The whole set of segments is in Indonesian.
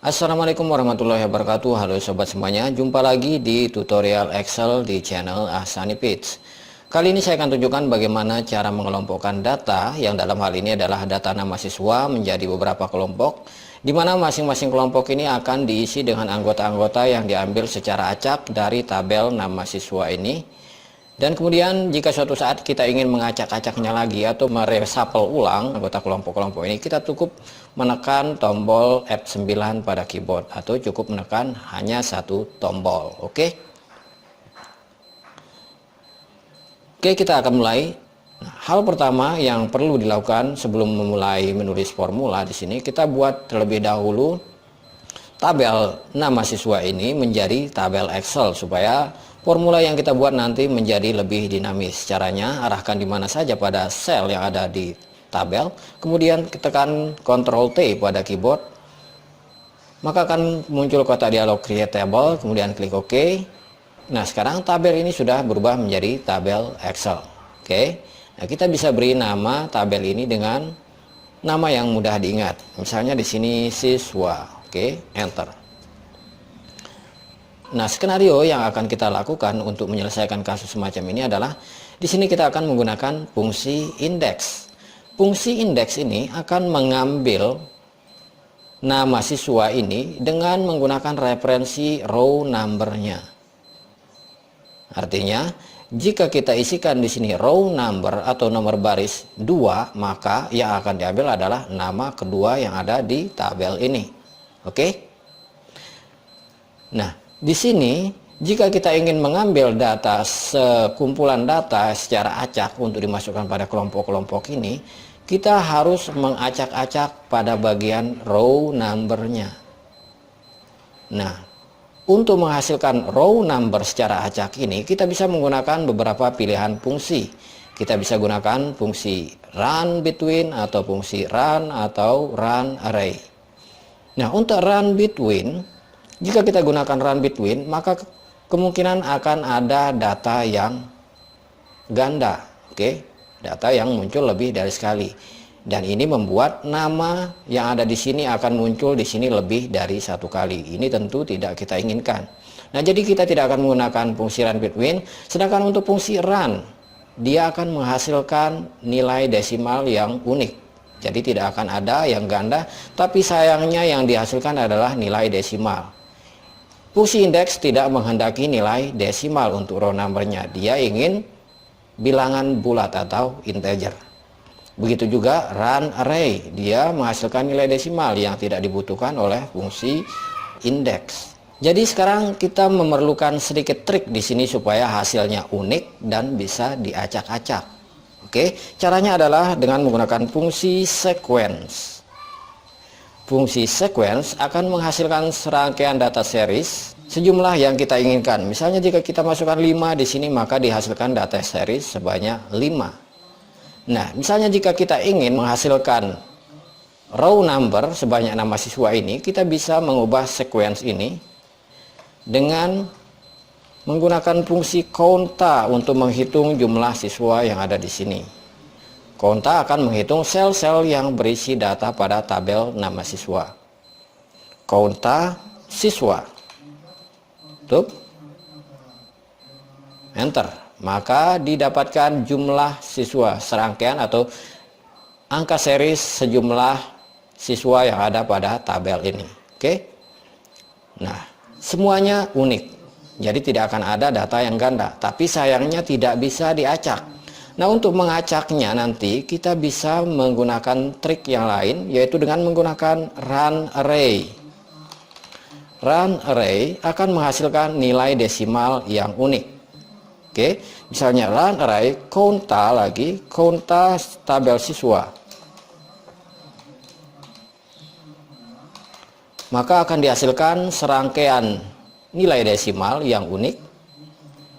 Assalamualaikum warahmatullahi wabarakatuh. Halo sobat semuanya, jumpa lagi di tutorial Excel di channel Ahsani Pits. Kali ini saya akan tunjukkan bagaimana cara mengelompokkan data yang dalam hal ini adalah data nama siswa menjadi beberapa kelompok, di mana masing-masing kelompok ini akan diisi dengan anggota-anggota yang diambil secara acak dari tabel nama siswa ini. Dan kemudian jika suatu saat kita ingin mengacak-acaknya lagi atau meresapel ulang anggota kelompok-kelompok ini, kita cukup menekan tombol F9 pada keyboard atau cukup menekan hanya satu tombol. Oke, kita akan mulai. Nah, hal pertama yang perlu dilakukan sebelum memulai menulis formula di sini, kita buat terlebih dahulu tabel nama siswa ini menjadi tabel Excel supaya formula yang kita buat nanti menjadi lebih dinamis. Caranya, arahkan di mana saja pada sel yang ada di tabel, kemudian tekan Ctrl T pada keyboard, maka akan muncul kotak dialog Create Table, kemudian klik OK. Nah, sekarang tabel ini sudah berubah menjadi tabel Excel. Oke, nah kita bisa beri nama tabel ini dengan nama yang mudah diingat. Misalnya di sini siswa. Oke, Enter. Nah, skenario yang akan kita lakukan untuk menyelesaikan kasus semacam ini adalah di sini kita akan menggunakan fungsi indeks. Fungsi indeks ini akan mengambil nama siswa ini dengan menggunakan referensi row number-nya. Artinya, jika kita isikan di sini row number atau nomor baris 2, maka yang akan diambil adalah nama kedua yang ada di tabel ini. Oke? Nah, di sini, jika kita ingin mengambil data sekumpulan data secara acak untuk dimasukkan pada kelompok-kelompok ini, kita harus mengacak-acak pada bagian row number-nya. Nah, untuk menghasilkan row number secara acak ini, kita bisa menggunakan beberapa pilihan fungsi. Kita bisa gunakan fungsi run between atau fungsi run atau run array. Nah, untuk run between, jika kita gunakan run between, maka kemungkinan akan ada data yang ganda. Oke, data yang muncul lebih dari sekali. Dan ini membuat nama yang ada di sini akan muncul di sini lebih dari satu kali. Ini tentu tidak kita inginkan. Nah, jadi kita tidak akan menggunakan fungsi run between. Sedangkan untuk fungsi run, dia akan menghasilkan nilai desimal yang unik. Jadi tidak akan ada yang ganda, tapi sayangnya yang dihasilkan adalah nilai desimal. Fungsi indeks tidak menghendaki nilai desimal untuk row number-nya. Dia ingin bilangan bulat atau integer. Begitu juga run array, dia menghasilkan nilai desimal yang tidak dibutuhkan oleh fungsi indeks. Jadi sekarang kita memerlukan sedikit trik di sini supaya hasilnya unik dan bisa diacak-acak. Oke, caranya adalah dengan menggunakan fungsi sequence. Fungsi sequence akan menghasilkan serangkaian data series sejumlah yang kita inginkan. Misalnya jika kita masukkan 5 di sini, maka dihasilkan data series sebanyak 5. Nah, misalnya jika kita ingin menghasilkan row number sebanyak nama siswa ini, kita bisa mengubah sequence ini dengan menggunakan fungsi counta untuk menghitung jumlah siswa yang ada di sini. Counta akan menghitung sel-sel yang berisi data pada tabel nama siswa. Counta siswa. Tuh. Enter. Maka didapatkan jumlah siswa serangkaian atau angka series sejumlah siswa yang ada pada tabel ini. Oke. Nah, semuanya unik. Jadi tidak akan ada data yang ganda, tapi sayangnya tidak bisa diacak. Nah, untuk mengacaknya nanti kita bisa menggunakan trik yang lain, yaitu dengan menggunakan run array. Run array akan menghasilkan nilai desimal yang unik. Oke, misalnya run array counta lagi, counta tabel siswa. Maka akan dihasilkan serangkaian nilai desimal yang unik.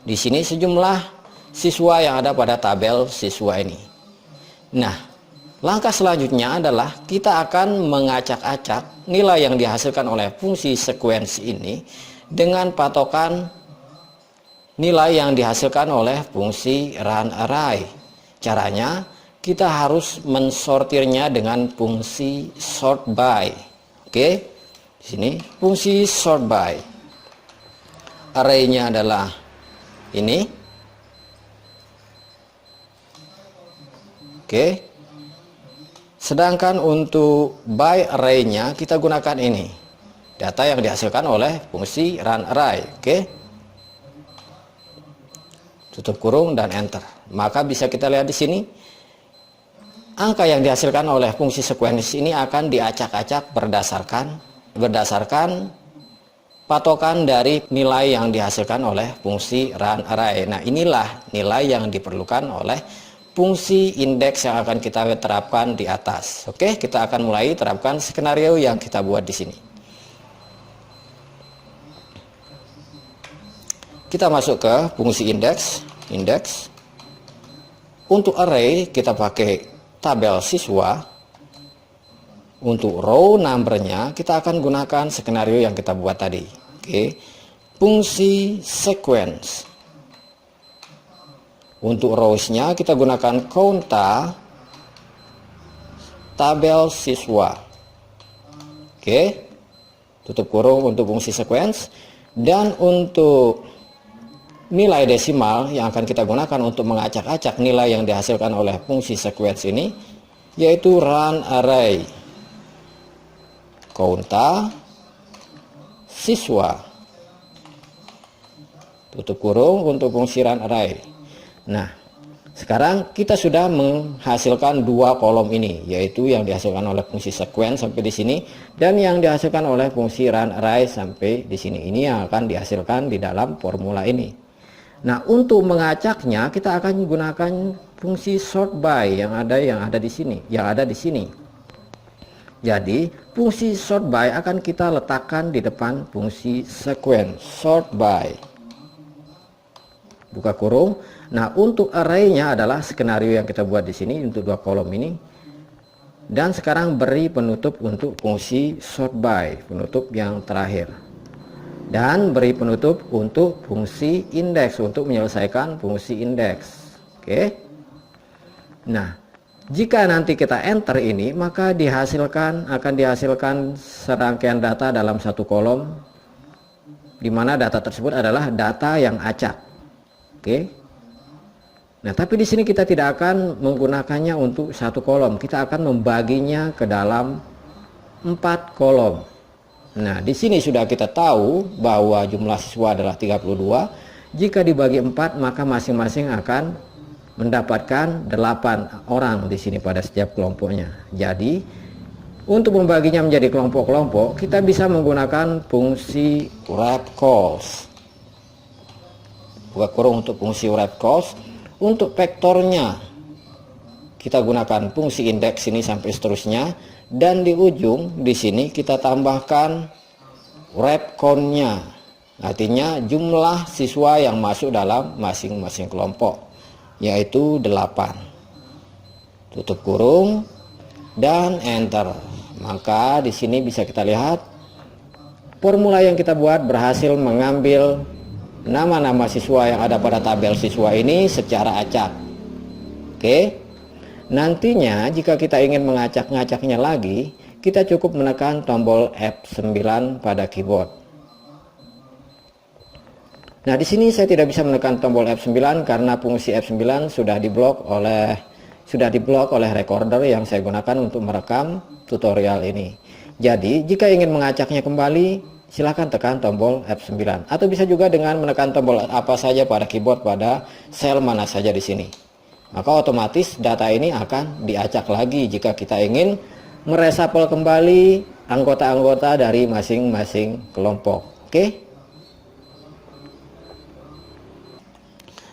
Di sini sejumlah siswa yang ada pada tabel siswa ini. Nah, langkah selanjutnya adalah kita akan mengacak-acak nilai yang dihasilkan oleh fungsi sequence ini dengan patokan nilai yang dihasilkan oleh fungsi run array. Caranya, kita harus mensortirnya dengan fungsi sort by. Oke. Di sini fungsi sort by. Array-nya adalah ini. Oke. Sedangkan untuk by array-nya kita gunakan ini. Data yang dihasilkan oleh fungsi run array. Oke. Tutup kurung dan enter. Maka bisa kita lihat di sini angka yang dihasilkan oleh fungsi sequence ini akan diacak-acak berdasarkan patokan dari nilai yang dihasilkan oleh fungsi run array. Nah, inilah nilai yang diperlukan oleh fungsi indeks yang akan kita terapkan di atas. Oke, kita akan mulai terapkan skenario yang kita buat di sini. Kita masuk ke fungsi indeks. Untuk array kita pakai tabel siswa. Untuk row number-nya kita akan gunakan skenario yang kita buat tadi. Oke. Fungsi sequence. Untuk rows-nya kita gunakan conta tabel siswa. Oke. Tutup kurung untuk fungsi sequence. Dan untuk nilai desimal yang akan kita gunakan untuk mengacak-acak nilai yang dihasilkan oleh fungsi sequence ini, yaitu run array conta siswa. Tutup kurung untuk fungsi run array. Nah, sekarang kita sudah menghasilkan dua kolom ini, yaitu yang dihasilkan oleh fungsi sequence sampai di sini dan yang dihasilkan oleh fungsi run array sampai di sini. Ini yang akan dihasilkan di dalam formula ini. Nah, untuk mengacaknya kita akan gunakan fungsi sort by yang ada di sini. Jadi, fungsi sort by akan kita letakkan di depan fungsi sequence sort by. Buka kurung. Nah, untuk array-nya adalah skenario yang kita buat di sini untuk dua kolom ini. Dan sekarang beri penutup untuk fungsi sort by, penutup yang terakhir. Dan beri penutup untuk fungsi indeks untuk menyelesaikan fungsi indeks. Oke. Nah, jika nanti kita enter ini, maka akan dihasilkan serangkaian data dalam satu kolom, di mana data tersebut adalah data yang acak. Oke. Nah, tapi di sini kita tidak akan menggunakannya untuk satu kolom. Kita akan membaginya ke dalam 4 kolom. Nah, di sini sudah kita tahu bahwa jumlah siswa adalah 32. Jika dibagi 4, maka masing-masing akan mendapatkan 8 orang di sini pada setiap kelompoknya. Jadi, untuk membaginya menjadi kelompok-kelompok, kita bisa menggunakan fungsi wrap calls. Buka kurung untuk fungsi wrap calls. Untuk vektornya, kita gunakan fungsi indeks ini sampai seterusnya. Dan di ujung di sini kita tambahkan wrap count-nya, artinya jumlah siswa yang masuk dalam masing-masing kelompok, yaitu 8. Tutup kurung dan enter. Maka di sini bisa kita lihat formula yang kita buat berhasil mengambil nama-nama siswa yang ada pada tabel siswa ini secara acak. Oke. Nantinya jika kita ingin mengacak-ngacaknya lagi, kita cukup menekan tombol F9 pada keyboard. Nah, di sini saya tidak bisa menekan tombol F9 karena fungsi F9 sudah diblok oleh recorder yang saya gunakan untuk merekam tutorial ini. Jadi, jika ingin mengacaknya kembali, silakan tekan tombol F9 atau bisa juga dengan menekan tombol apa saja pada keyboard pada sel mana saja di sini. Maka otomatis data ini akan diacak lagi jika kita ingin meresapel kembali anggota-anggota dari masing-masing kelompok. Oke.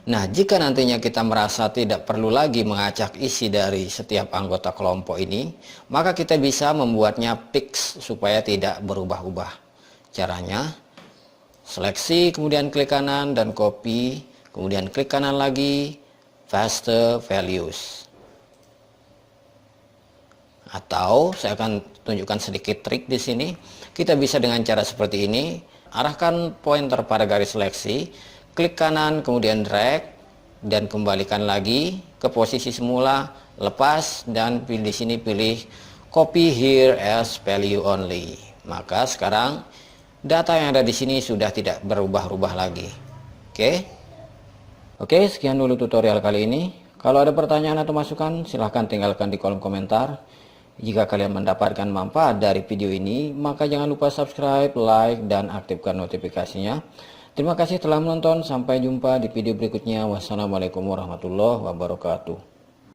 Nah, jika nantinya kita merasa tidak perlu lagi mengacak isi dari setiap anggota kelompok ini, maka kita bisa membuatnya fix supaya tidak berubah-ubah. Caranya, seleksi, kemudian klik kanan dan copy, kemudian klik kanan lagi, paste values. Atau saya akan tunjukkan sedikit trik di sini. Kita bisa dengan cara seperti ini, arahkan pointer pada garis seleksi, klik kanan kemudian drag dan kembalikan lagi ke posisi semula, lepas dan pilih di sini pilih copy here as value only. Maka sekarang data yang ada di sini sudah tidak berubah-ubah lagi. Oke, sekian dulu tutorial kali ini. Kalau ada pertanyaan atau masukan, silahkan tinggalkan di kolom komentar. Jika kalian mendapatkan manfaat dari video ini, maka jangan lupa subscribe, like, dan aktifkan notifikasinya. Terima kasih telah menonton. Sampai jumpa di video berikutnya. Wassalamualaikum warahmatullahi wabarakatuh.